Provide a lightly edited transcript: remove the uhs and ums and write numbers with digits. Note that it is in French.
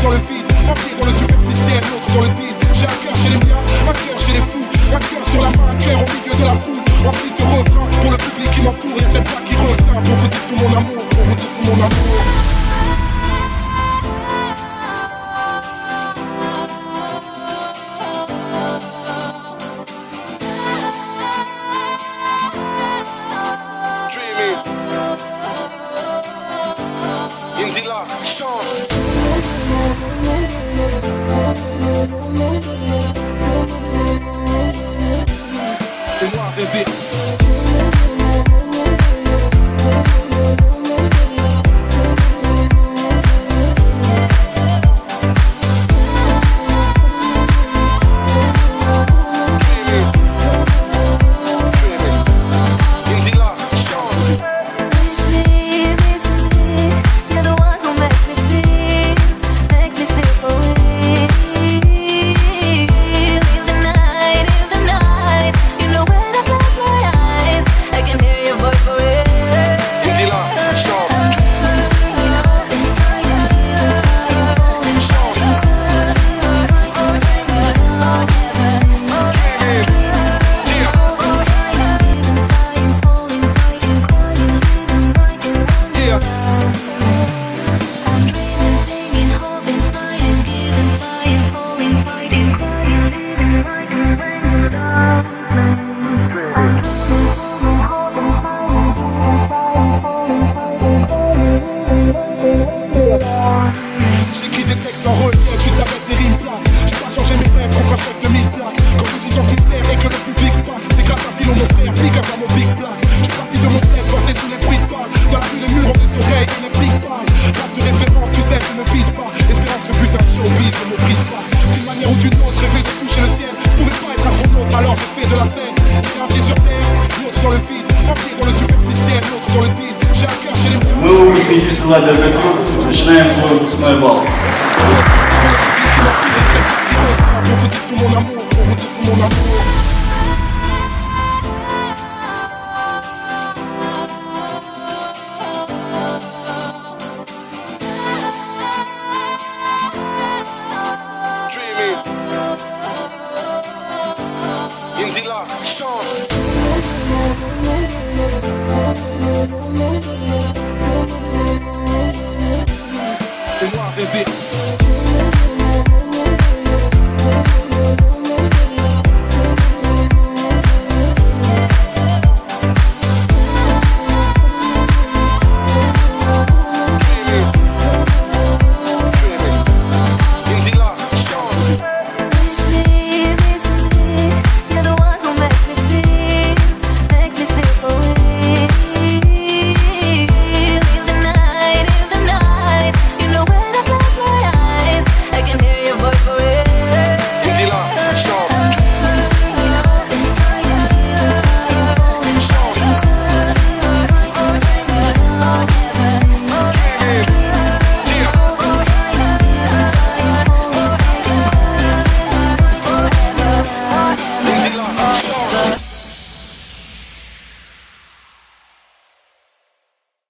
dans le vide, un pied dans le superficiel, l'autre dans le deal. J'ai un cœur chez les miens, un cœur chez les fous, un cœur sur la main, un cœur au milieu de la foule. Rempli de refrains pour le public qui m'entoure. Y'a cette voix qui revient pour vous dire tout mon amour, pour vous dire tout mon amour. C'est noir désir. J'écris des textes en relief, juste avec des rimes plates. J'ai pas changé mes rêves contre un chèque de 1000 plaques. Quand nous disons qu'il sert et que le public parle, c'est grâce à Philo mon frère, big up à mon big black. J'suis parti de mon rêve, danser tous les bruits de balles. Dans la rue les murs ont des oreilles et les big balles. Rap de référence, tu sais, je ne pisse pas. Espérant que ce putain de showbiz ne me brise pas. D'une manière ou d'une autre, rêver de toucher le ciel. Je pouvais pas être astronaute, alors j'ai fait de la scène. J'ai un pied sur terre, l'autre dans le vide. Un pied dans le superficiel, l'autre dans le deal. J'ai un cœur chez les miens. Мы у выпускники села Дербетрук начинаем свой выпускной бал. Pour vous dire tout mon amour, pour vous dire tout mon amour. Dreaming. Indila, chante. C'est noir désir.